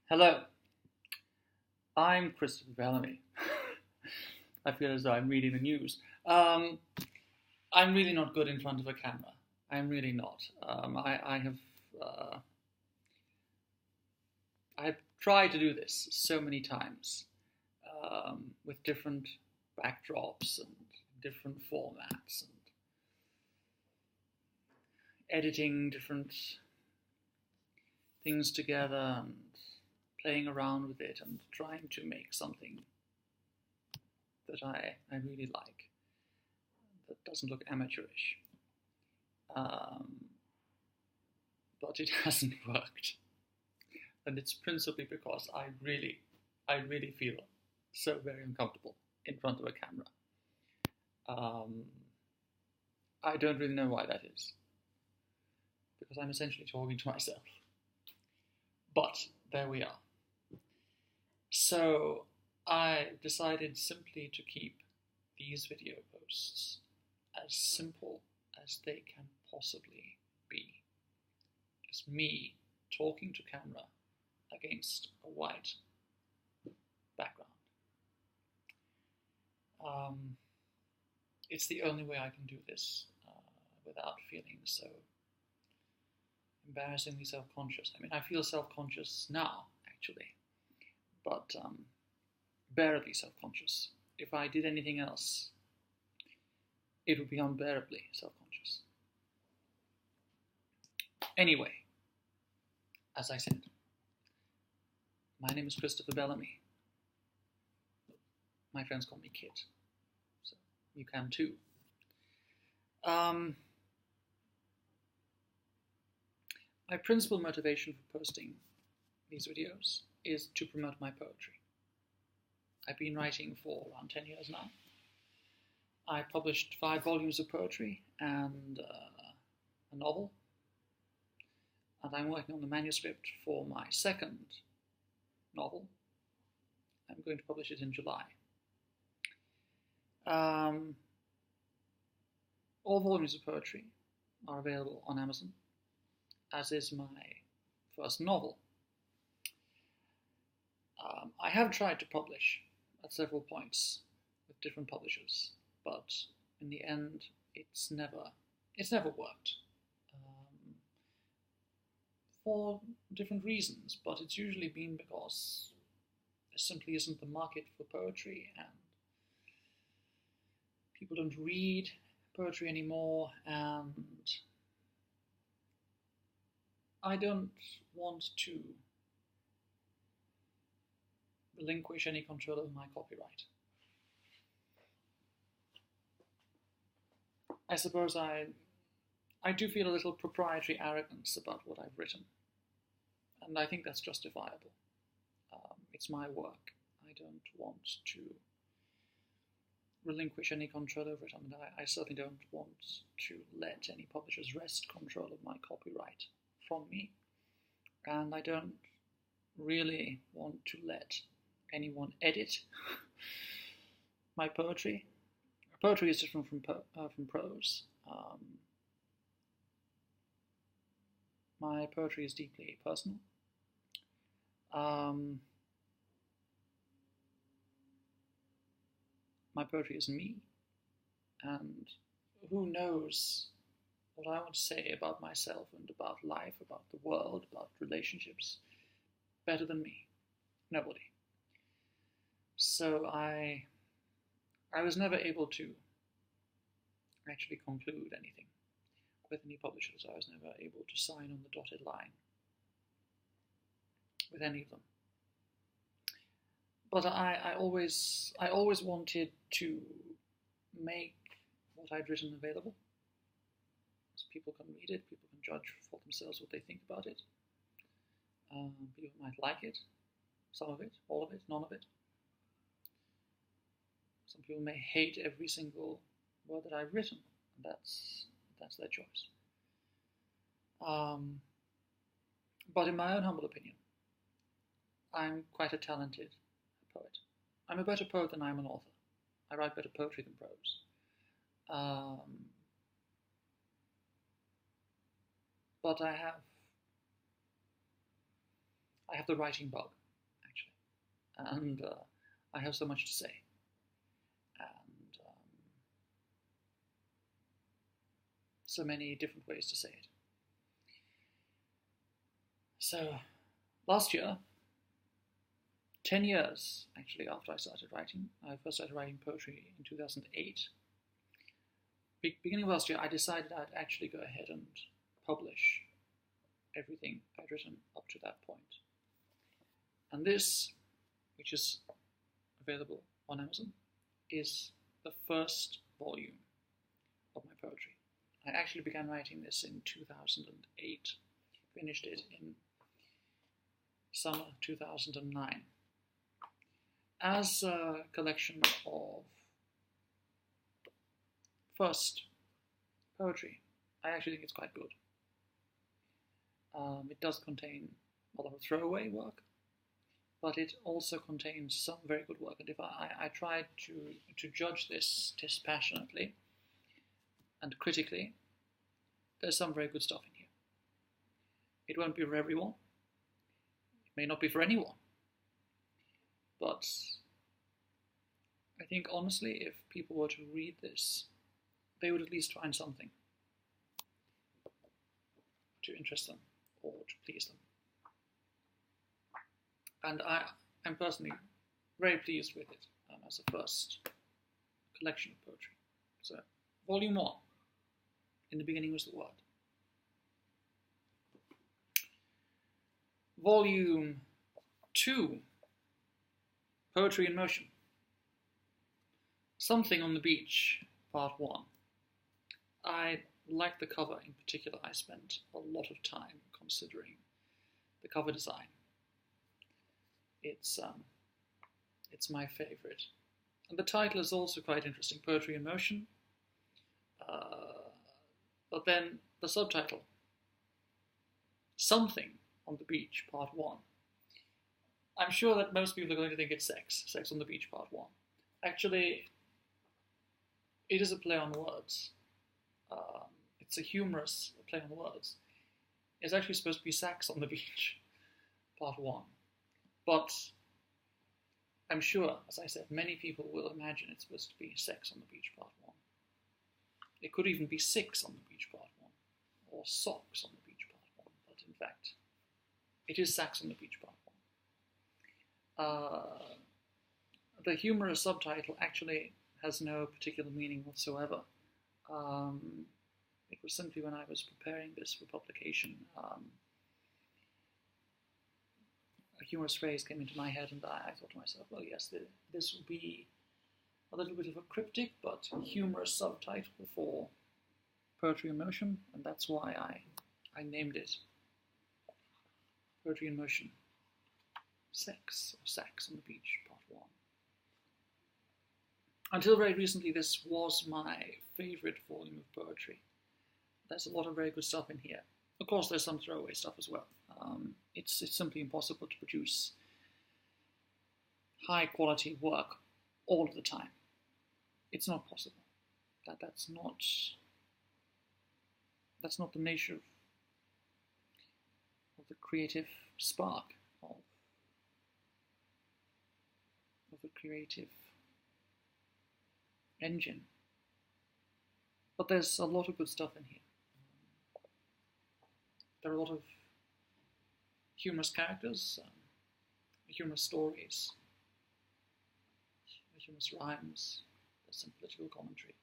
Hello, I'm Christopher Bellamy. I feel as though I'm reading the news. I'm really not good in front of a camera. I'm really not. Uh, I've tried to do this so many times with different backdrops and different formats and editing different things together and playing around with it and trying to make something that I really like, that doesn't look amateurish. Um, but it hasn't worked. And it's principally because I really feel so very uncomfortable in front of a camera. Um, I don't really know why that is, because I'm essentially talking to myself. But there we are. So I decided simply to keep these video posts as simple as they can possibly be. Just me talking to camera against a white background. It's the only way I can do this without feeling so embarrassingly self-conscious. I mean, I feel self-conscious now, actually, but bearably self-conscious. If I did anything else, it would be unbearably self-conscious. Anyway, as I said, my name is Christopher Bellamy. My friends call me Kit, so you can too. My principal motivation for posting these videos is to promote my poetry. I've been writing for around 10 years now. I published 5 volumes of poetry and a novel, and I'm working on the manuscript for my second novel. I'm going to publish it in July. All volumes of poetry are available on Amazon, as is my first novel. I have tried to publish at several points with different publishers, but in the end, it's never worked. For different reasons, but it's usually been because there simply isn't the market for poetry, and people don't read poetry anymore, and I don't want to relinquish any control of my copyright. I suppose I do feel a little proprietary arrogance about what I've written, and I think that's justifiable. It's my work. I don't want to relinquish any control over it. I mean, I certainly don't want to let any publishers wrest control of my copyright from me, and I don't really want to let anyone edit my poetry. Poetry is different from prose. My poetry is deeply personal. My poetry is me, and who knows what I want to say about myself and about life, about the world, about relationships, better than me? Nobody. So I was never able to actually conclude anything with any publishers. I was never able to sign on the dotted line with any of them. But I always wanted to make what I'd written available, so people can read it, people can judge for themselves what they think about it. People might like it, some of it, all of it, none of it. Some people may hate every single word that I've written, and that's their choice. But in my own humble opinion, I'm quite a talented poet. I'm a better poet than I'm an author. I write better poetry than prose. But I I have the writing bug, actually, and I have so much to say, and so many different ways to say it. So, last year, 10 years actually after I started writing, I first started writing poetry in 2008. Beginning of last year, I decided I'd actually go ahead and publish everything I'd written up to that point. And this, which is available on Amazon, is the first volume of my poetry. I actually began writing this in 2008, finished it in summer 2009. As a collection of first poetry, I actually think it's quite good. It does contain a lot of throwaway work, but it also contains some very good work. And if I tried to judge this dispassionately and critically, there's some very good stuff in here. It won't be for everyone. It may not be for anyone. But I think honestly, if people were to read this, they would at least find something to interest them or to please them. And I'm personally very pleased with it as a first collection of poetry. So, volume 1, in the beginning was the word. Volume 2, Poetry in Motion. Something on the Beach, Part 1. I like the cover in particular. I spent a lot of time considering the cover design. It's my favorite. And the title is also quite interesting, Poetry in Motion. But then the subtitle, Something on the Beach, Part 1. I'm sure that most people are going to think it's Sex on the Beach, Part 1. Actually, it is a play on words. It's a humorous play on words. It's actually supposed to be Sax on the Beach, Part 1. But I'm sure, as I said, many people will imagine it's supposed to be Sex on the Beach, Part 1. It could even be Six on the Beach, Part 1, or Socks on the Beach, Part 1. But in fact, it is Sax on the Beach, Part 1. The humorous subtitle actually has no particular meaning whatsoever. It was simply when I was preparing this for publication, a humorous phrase came into my head, and I thought to myself, well, yes, this will be a little bit of a cryptic but humorous subtitle for Poetry in Motion, and that's why I named it Poetry in Motion, Sex, or Sax on the Beach, Part 1. Until very recently, this was my favorite volume of poetry. There's a lot of very good stuff in here. Of course, there's some throwaway stuff as well. It's simply impossible to produce high-quality work all of the time. It's not possible. That's not the nature of the creative spark, of the creative engine. But there's a lot of good stuff in here. There are a lot of humorous characters, humorous stories, humorous rhymes, there's some political commentary.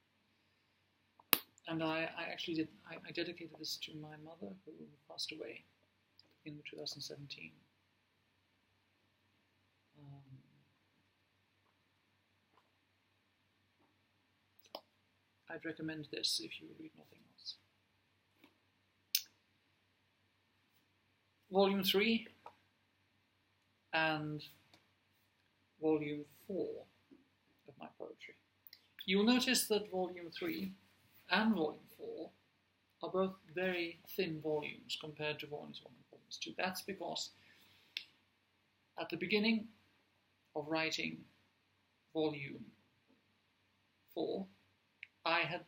And I dedicated this to my mother, who passed away in 2017. I'd recommend this if you read nothing else. Volume 3 and Volume 4 of my poetry. You'll notice that Volume 3 and Volume 4 are both very thin volumes compared to Volumes 1 and Volumes 2. That's because at the beginning of writing Volume 4, I had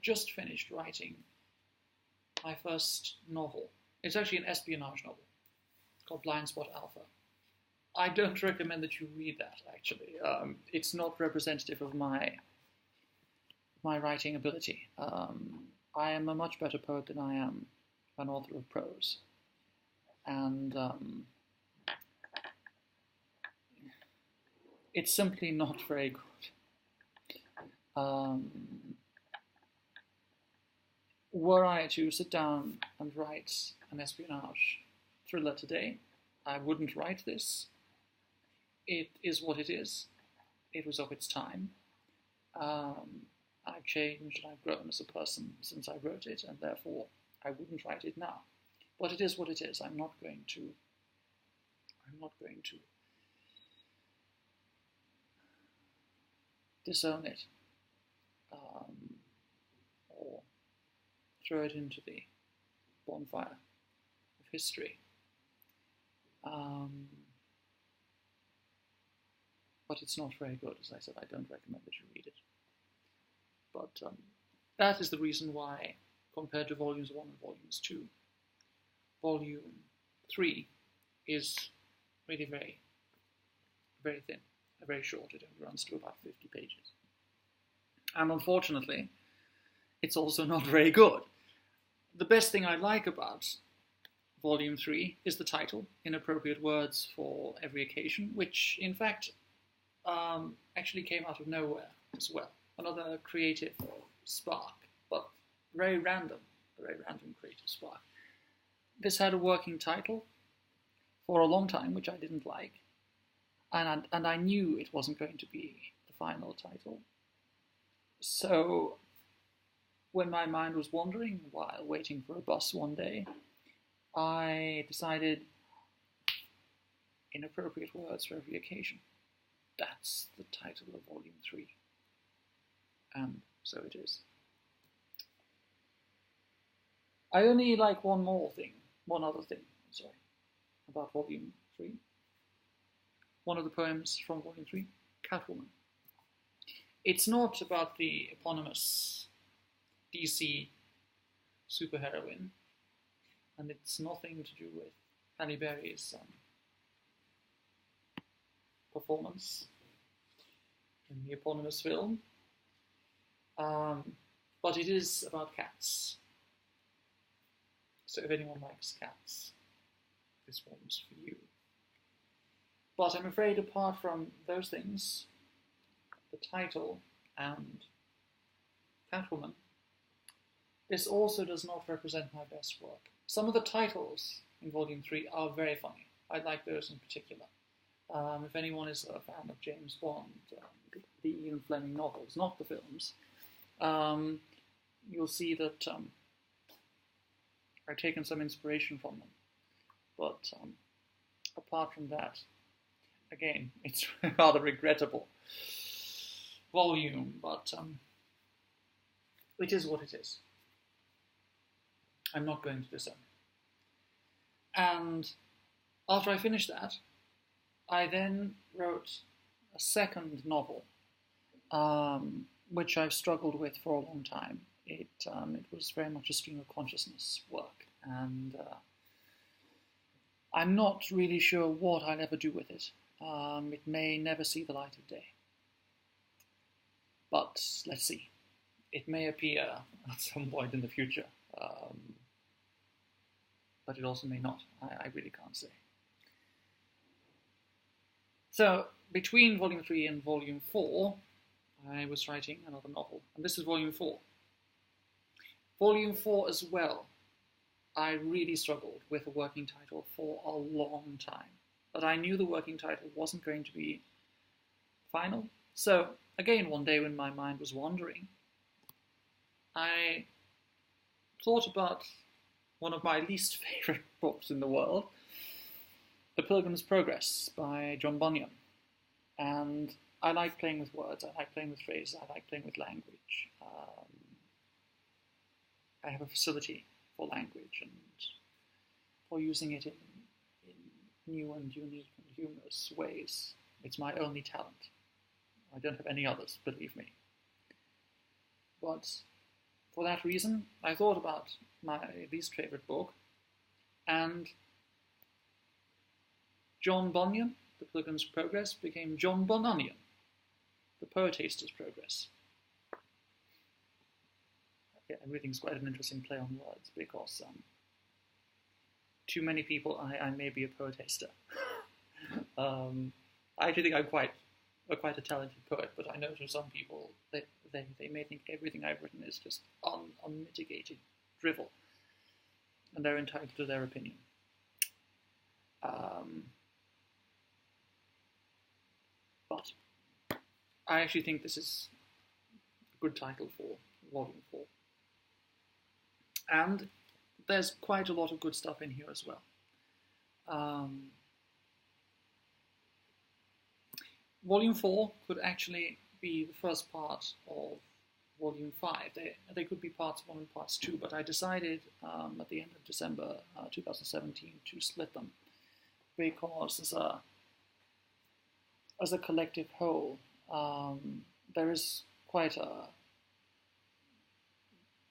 just finished writing my first novel. It's actually an espionage novel. called Blind Spot Alpha. I don't recommend that you read that, actually. It's not representative of my writing ability. I am a much better poet than I am an author of prose. And it's simply not very good. Were I to sit down and write an espionage thriller today, I wouldn't write this. It is what it is. It was of its time. I've changed and I've grown as a person since I wrote it, and therefore I wouldn't write it now. But it is what it is. I'm not going to disown it or throw it into the bonfire of history. But it's not very good. As I said, I don't recommend that you read it. But that is the reason why, compared to Volumes 1 and Volumes 2, Volume 3 is really very, very thin, very short. It only runs to about 50 pages. And unfortunately, it's also not very good. The best thing I like about Volume 3 is the title, Inappropriate Words for Every Occasion, which, in fact, actually came out of nowhere as well. Another creative spark, but very random creative spark. This had a working title for a long time, which I didn't like, and I knew it wasn't going to be the final title. So when my mind was wandering while waiting for a bus one day, I decided Inappropriate Words for Every Occasion. That's the title of Volume 3. And so it is. I only like one other thing, about Volume 3. One of the poems from Volume 3, Catwoman. It's not about the eponymous DC superheroine, and it's nothing to do with Halle Berry's performance in the eponymous film. But it is about cats. So if anyone likes cats, this one's for you. But I'm afraid apart from those things, the title and Catwoman, this also does not represent my best work. Some of the titles in Volume 3 are very funny. I like those in particular. If anyone is a fan of James Bond, the Ian Fleming novels, not the films, you'll see that I've taken some inspiration from them. But apart from that, again, it's a rather regrettable volume, but it is what it is. I'm not going to disown it. And after I finished that, I then wrote a second novel, which I've struggled with for a long time. It was very much a stream of consciousness work, and I'm not really sure what I'll ever do with it. It may never see the light of day. But let's see. It may appear at some point in the future. But it also may not. I really can't say. So, between Volume 3 and Volume 4, I was writing another novel. And this is Volume 4. Volume 4 as well, I really struggled with a working title for a long time. But I knew the working title wasn't going to be final. So, again, one day when my mind was wandering, I thought about one of my least favorite books in the world, The Pilgrim's Progress by John Bunyan. And I like playing with words, I like playing with phrases, I like playing with language. I have a facility for language and for using it in new and unique and humorous ways. It's my only talent. I don't have any others, believe me. But for that reason, I thought about my least favorite book, and John Bunyan, The Pilgrim's Progress, became John Bononion, The Poetaster's Progress. Yeah, everything's quite an interesting play on words, because to many people I may be a poetaster. I actually think I'm quite a talented poet, but I know to some people they may think everything I've written is just unmitigated drivel, and they're entitled to their opinion. But I actually think this is a good title for Volume 4. And there's quite a lot of good stuff in here as well. Volume 4 could actually be the first part of Volume 5. They could be parts 1 and parts 2, but I decided at the end of December 2017 to split them, because as a collective whole, there is quite an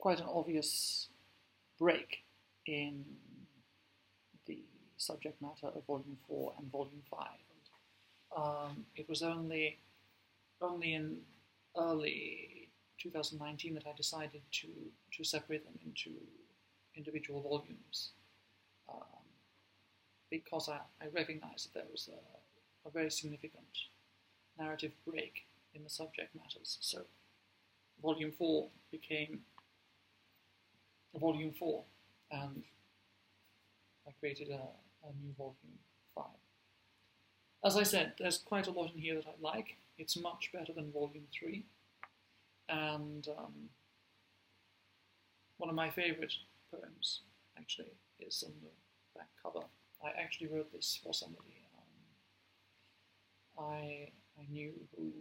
obvious break in the subject matter of Volume 4 and Volume 5. It was only in early 2019 that I decided to separate them into individual volumes, because I recognized that there was a very significant narrative break in the subject matters. So Volume 4 became Volume 4, and I created a new Volume 5. As I said, there's quite a lot in here that I like. It's much better than Volume 3, and one of my favorite poems, actually, is on the back cover. I actually wrote this for somebody I knew who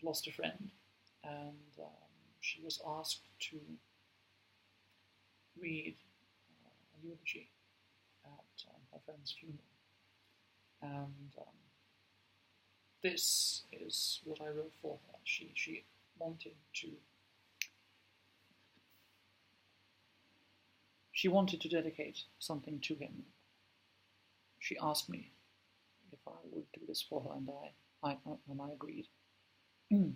lost a friend, and she was asked to read a eulogy at her friend's funeral. And this is what I wrote for her. She wanted to dedicate something to him. She asked me if I would do this for her, and I agreed. And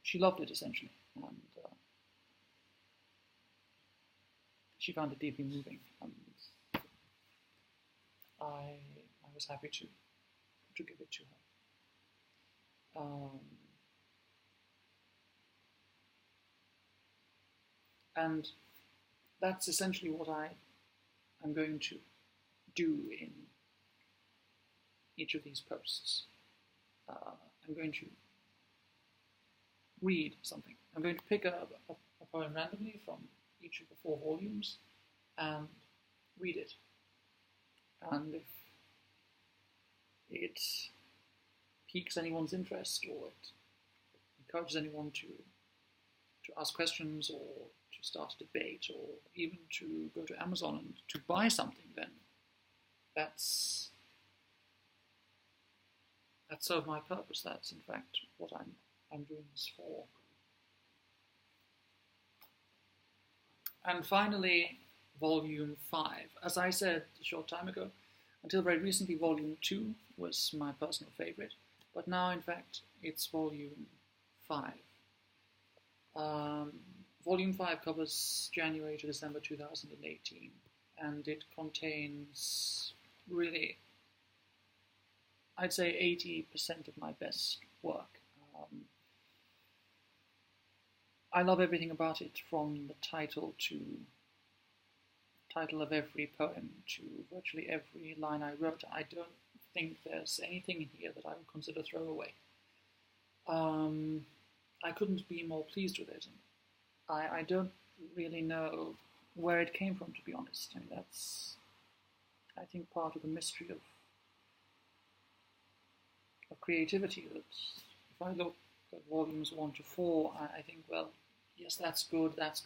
she loved it, essentially, and she found it deeply moving, and I was happy to give it to her. And that's essentially what I'm going to do in each of these posts. I'm going to read something. I'm going to pick a poem randomly from each of the 4 volumes and read it. And if it piques anyone's interest, or it encourages anyone to ask questions, or to start a debate, or even to go to Amazon and to buy something, then that's served my purpose. That's in fact what I'm doing this for. And finally, Volume 5. As I said a short time ago, until very recently, Volume 2 was my personal favorite, but now, in fact, it's Volume 5. Volume 5 covers January to December 2018, and it contains really, I'd say, 80% of my best work. I love everything about it, from the title of every poem to virtually every line I wrote. I don't think there's anything in here that I would consider throwaway. I couldn't be more pleased with it. I don't really know where it came from, to be honest. I mean, that's, I think, part of the mystery of creativity, that if I look at volumes 1 to 4, I think, well, yes, that's good, that's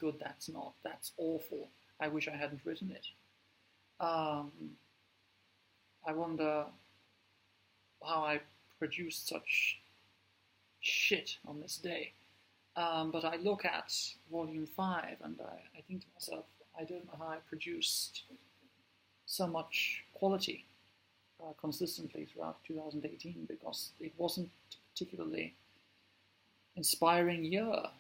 not, that's awful, I wish I hadn't written it. I wonder how I produced such shit on this day. But I look at Volume 5 and I think to myself, I don't know how I produced so much quality consistently throughout 2018, because it wasn't a particularly inspiring year.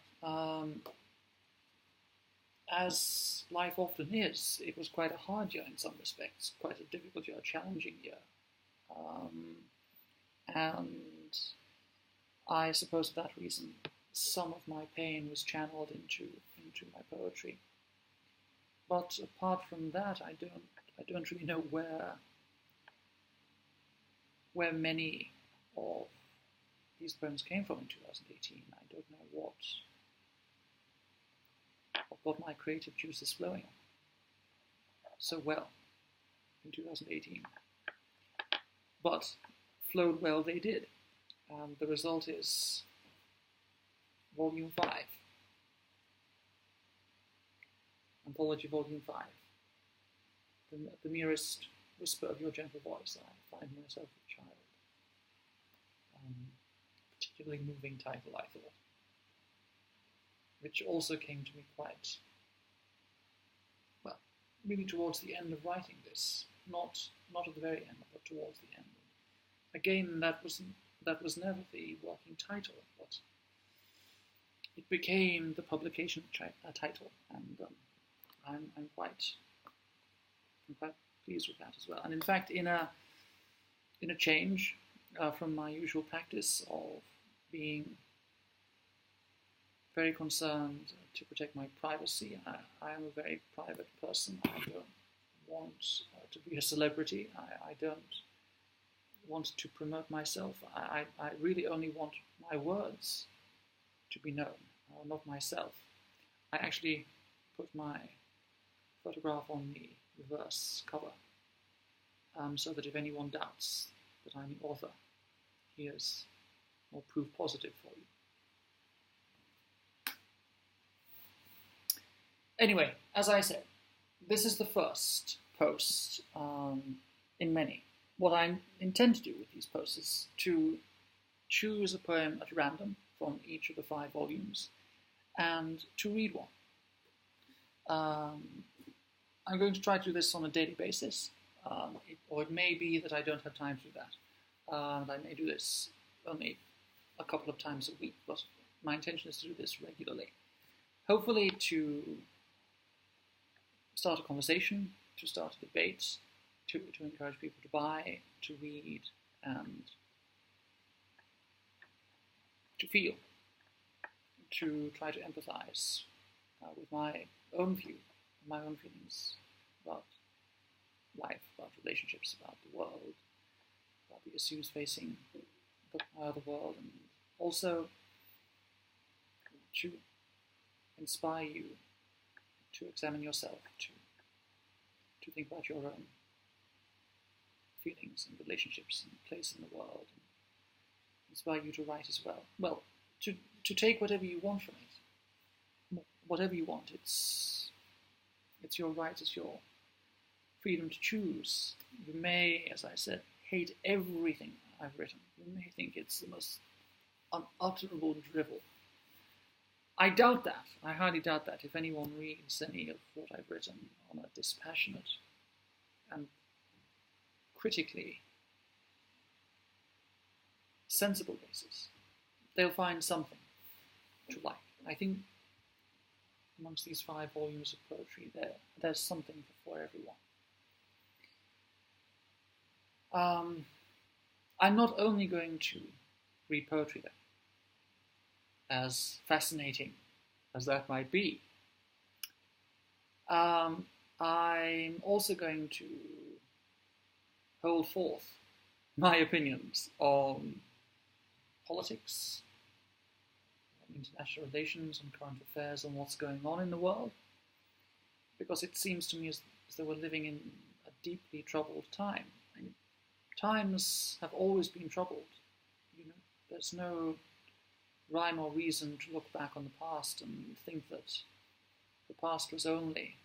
As life often is, it was quite a hard year in some respects, quite a difficult year, a challenging year. And I suppose for that reason, some of my pain was channeled into my poetry. But apart from that, I don't really know where many of these poems came from in 2018. I don't know what got my creative juices flowing so well in 2018. But flowed well they did. And the result is Volume 5. Anthology Volume 5. The merest whisper of your gentle voice, I find myself a child. Particularly moving title, I thought, which also came to me quite, well, really towards the end of writing this, not at the very end, but towards the end. Again, that was never the working title, but it became the publication title, and I'm quite pleased with that as well. And in fact, in a change from my usual practice of being very concerned to protect my privacy, I am a very private person. I don't want to be a celebrity. I don't want to promote myself. I really only want my words to be known, not myself. I actually put my photograph on the reverse cover, so that if anyone doubts that I'm the author, here's more proof positive for you. Anyway, as I said, this is the first post in many. What I intend to do with these posts is to choose a poem at random from each of the 5 volumes and to read one. I'm going to try to do this on a daily basis, or it may be that I don't have time to do that. And I may do this only a couple of times a week, but my intention is to do this regularly. Hopefully to start a conversation, to start a debate, to encourage people to buy, to read, and to feel, to try to empathize with my own view, my own feelings about life, about relationships, about the world, about the issues facing the world, and also to inspire you to examine yourself, to think about your own feelings and relationships and place in the world, and inspire you to write as well. Well, to take whatever you want from it, whatever you want. It's your right, it's your freedom to choose. You may, as I said, hate everything I've written. You may think it's the most unutterable drivel. I doubt that. I highly doubt that. If anyone reads any of what I've written on a dispassionate and critically sensible basis, they'll find something to like. I think amongst these 5 volumes of poetry, there's something for everyone. I'm not only going to read poetry though, as fascinating as that might be. I'm also going to hold forth my opinions on politics, international relations, and current affairs, and what's going on in the world, because it seems to me as though we're living in a deeply troubled time. And times have always been troubled. There's no rhyme or reason to look back on the past and think that the past was only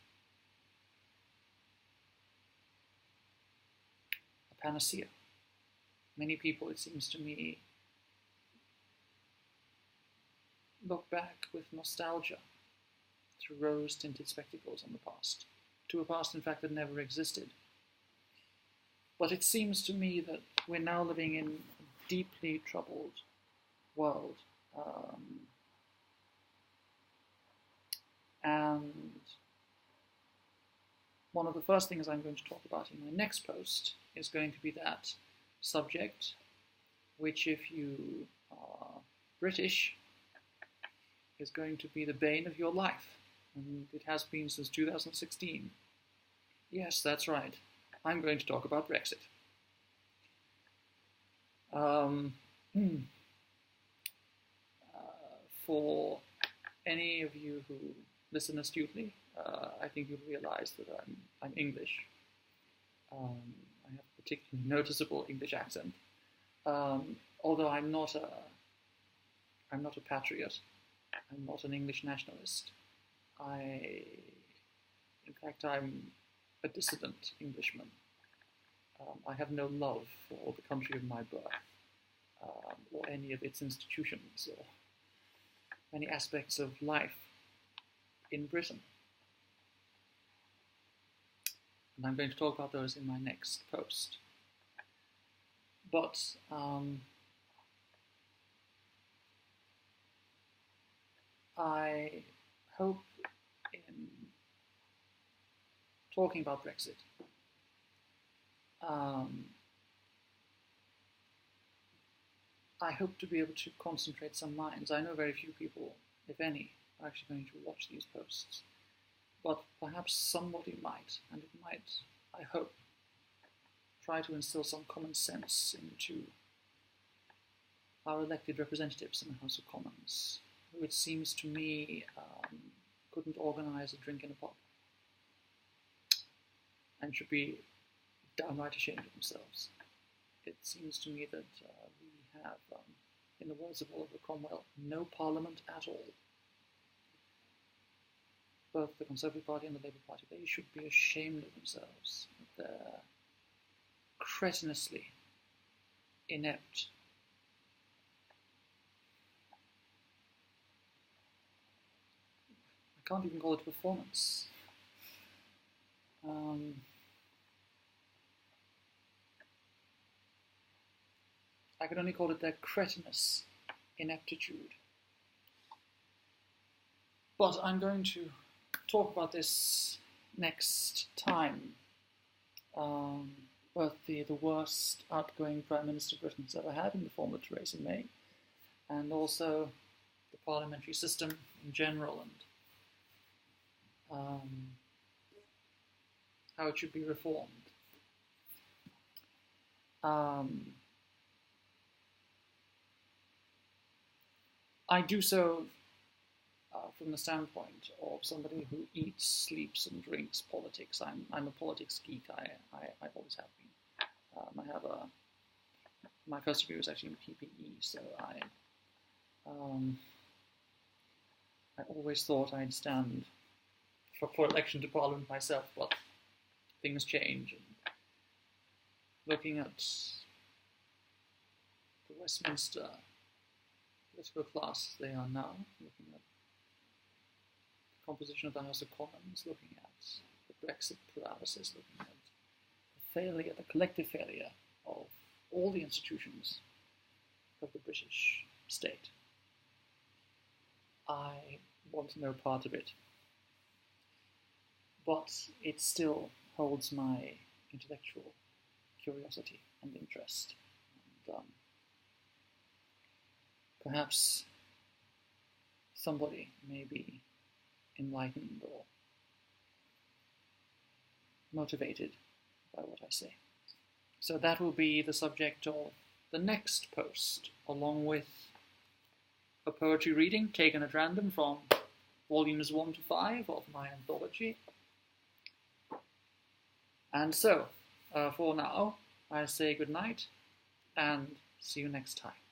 a panacea. Many people, it seems to me, look back with nostalgia through rose-tinted spectacles on the past, to a past, in fact, that never existed. But it seems to me that we're now living in a deeply troubled world. And one of the first things I'm going to talk about in my next post is going to be that subject, which, if you are British, is going to be the bane of your life. And it has been since 2016. Yes, that's right. I'm going to talk about Brexit. For any of you who listen astutely, I think you'll realize that I'm English. I have a particularly noticeable English accent. Although I'm not a patriot. I'm not an English nationalist. In fact, I'm a dissident Englishman. I have no love for the country of my birth, or any of its institutions, or many aspects of life in Britain. And I'm going to talk about those in my next post. But I hope in talking about Brexit, I hope to be able to concentrate some minds. I know very few people, if any, are actually going to watch these posts, but perhaps somebody might, and it might, I hope, try to instill some common sense into our elected representatives in the House of Commons, who, it seems to me, couldn't organise a drink in a pub, and should be downright ashamed of themselves. It seems to me that we have, in the words of Oliver Cromwell, no parliament at all. Both the Conservative Party and the Labour Party, they should be ashamed of themselves. They're cretinously inept. I can't even call it a performance. I can only call it their cretinous ineptitude. But I'm going to talk about this next time. Both the worst outgoing Prime Minister Britain's ever had in the form of Theresa May, and also the parliamentary system in general, and how it should be reformed. I do so from the standpoint of somebody who eats, sleeps, and drinks politics. I'm a politics geek. I always have been. My first degree was actually in PPE, so I always thought I'd stand for election to Parliament myself, but things change. And looking at the Westminster political class they are now, looking at the composition of the House of Commons, looking at the Brexit paralysis, looking at the failure, the collective failure of all the institutions of the British state, I want no part of it. But it still holds my intellectual curiosity and interest. And, perhaps somebody may be enlightened or motivated by what I say. So that will be the subject of the next post, along with a poetry reading taken at random from volumes 1 to 5 of my anthology. And so, for now, I say good night and see you next time.